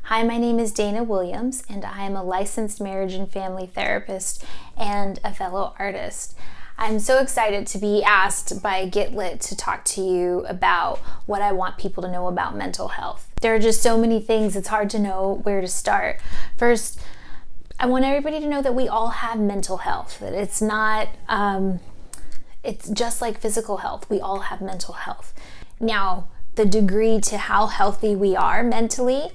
Hi, my name is Danah Williams, and I am a licensed marriage and family therapist and a fellow artist. I'm so excited to be asked by Equate to talk to you about what I want people to know about mental health. There are just so many things, it's hard to know where to start. First, I want everybody to know that we all have mental health, that it's not, it's just like physical health. We all have mental health. Now, the degree to how healthy we are mentally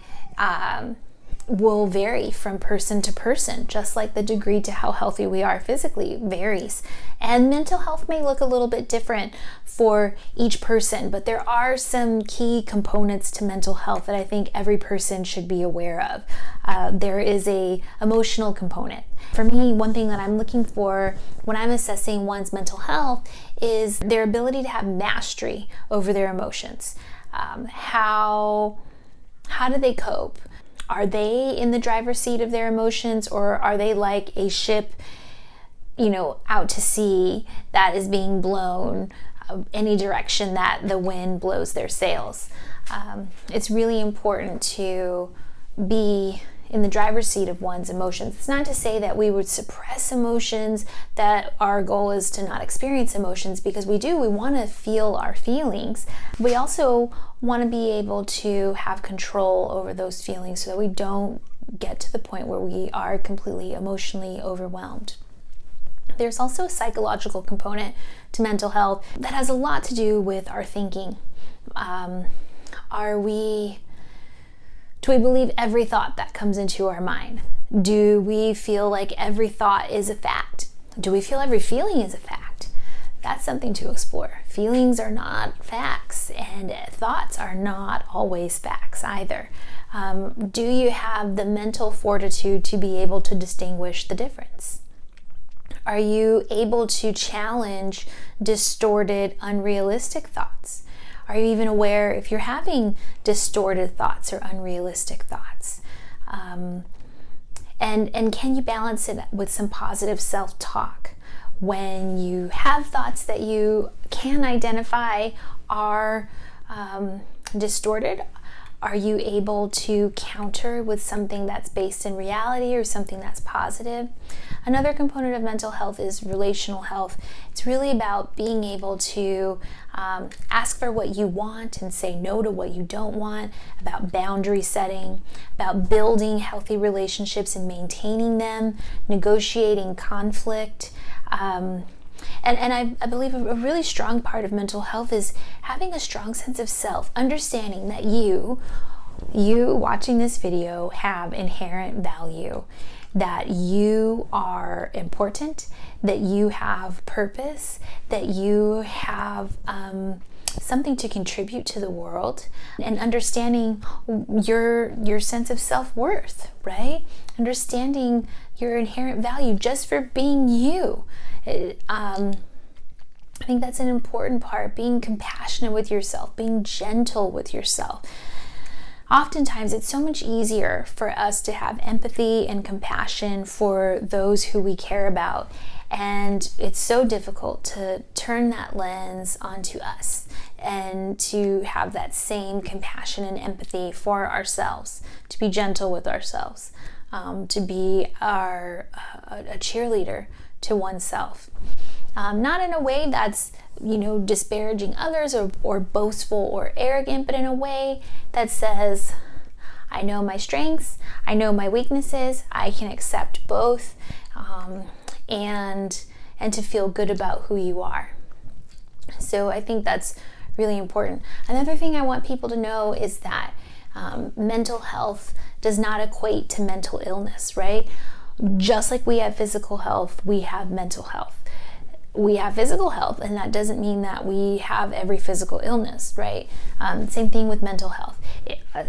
will vary from person to person, just like the degree to how healthy we are physically varies. And mental health may look a little bit different for each person, but there are some key components to mental health that I think every person should be aware of. There is a emotional component. For me, one thing that I'm looking for when I'm assessing one's mental health is their ability to have mastery over their emotions. How do they cope? Are they in the driver's seat of their emotions, or are they like a ship, out to sea that is being blown any direction that the wind blows their sails? It's really important to be in the driver's seat of one's emotions. It's not to say that we would suppress emotions, that our goal is to not experience emotions, because we want to feel our feelings. We also want to be able to have control over those feelings so that we don't get to the point where we are completely emotionally overwhelmed. There's also a psychological component to mental health that has a lot to do with our thinking. Do we believe every thought that comes into our mind? Do we feel like every thought is a fact? Do we feel every feeling is a fact? That's something to explore. Feelings are not facts, and thoughts are not always facts either. Do you have the mental fortitude to be able to distinguish the difference? Are you able to challenge distorted, unrealistic thoughts? Are you even aware if you're having distorted thoughts or unrealistic thoughts? And can you balance it with some positive self-talk? When you have thoughts that you can identify are distorted, are you able to counter with something that's based in reality or something that's positive? Another component of mental health is relational health. It's really about being able to ask for what you want and say no to what you don't want, about boundary setting, about building healthy relationships and maintaining them, negotiating conflict. And I believe a really strong part of mental health is having a strong sense of self, understanding that you watching this video have inherent value, that you are important, that you have purpose, that you have something to contribute to the world, and understanding your sense of self-worth, right? Understanding your inherent value just for being you. I think that's an important part, being compassionate with yourself, being gentle with yourself. Oftentimes, it's so much easier for us to have empathy and compassion for those who we care about, and it's so difficult to turn that lens onto us and to have that same compassion and empathy for ourselves, to be gentle with ourselves, to be a cheerleader to oneself. Not in a way that's, disparaging others or boastful or arrogant, but in a way that says, I know my strengths, I know my weaknesses, I can accept both, and to feel good about who you are. So I think that's really important. Another thing I want people to know is that mental health does not equate to mental illness, right? Just like we have physical health, we have mental health. We have physical health, and that doesn't mean that we have every physical illness, right? Same thing with mental health.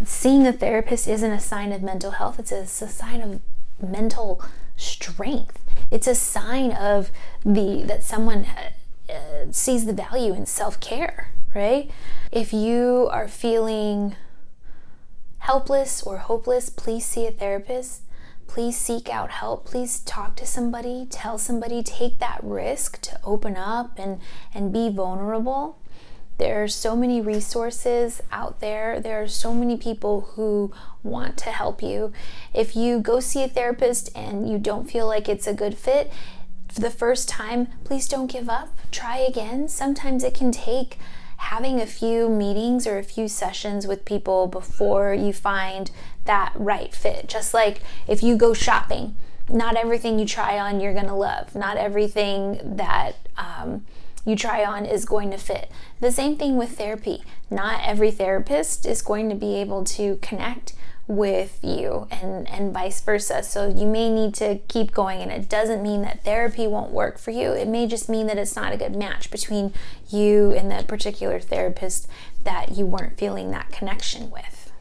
Seeing a therapist isn't a sign of mental health, it's a sign of mental strength. It's a sign of that someone sees the value in self-care, right? If you are feeling helpless or hopeless, please see a therapist. Please seek out help. Please talk to somebody, tell somebody, take that risk to open up and be vulnerable. There are so many resources out there. There are so many people who want to help you. If you go see a therapist and you don't feel like it's a good fit for the first time, please don't give up. Try again. Sometimes it can take having a few meetings or a few sessions with people before you find that right fit. Just like if you go shopping, not everything you try on you're going to love. Not everything that you try on is going to fit. The same thing with therapy. Not every therapist is going to be able to connect with you, and vice versa. So you may need to keep going, and it doesn't mean that therapy won't work for you. It may just mean that it's not a good match between you and that particular therapist that you weren't feeling that connection with.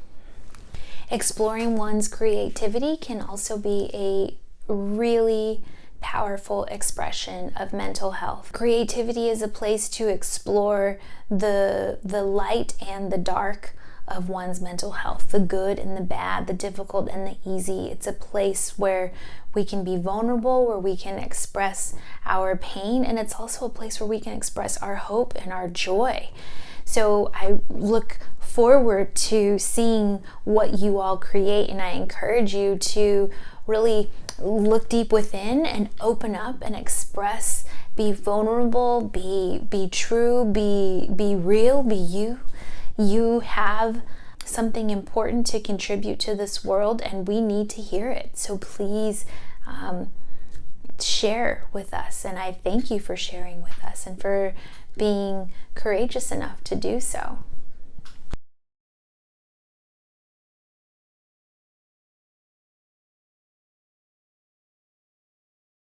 Exploring one's creativity can also be a really powerful expression of mental health. Creativity is a place to explore the light and the dark of one's mental health, the good and the bad, the difficult and the easy. It's a place where we can be vulnerable, where we can express our pain, and it's also a place where we can express our hope and our joy. So I look forward to seeing what you all create, and I encourage you to really look deep within and open up and express, be vulnerable, be true, be real, be you. You have something important to contribute to this world, and we need to hear it. So please share with us, and I thank you for sharing with us and for being courageous enough to do so.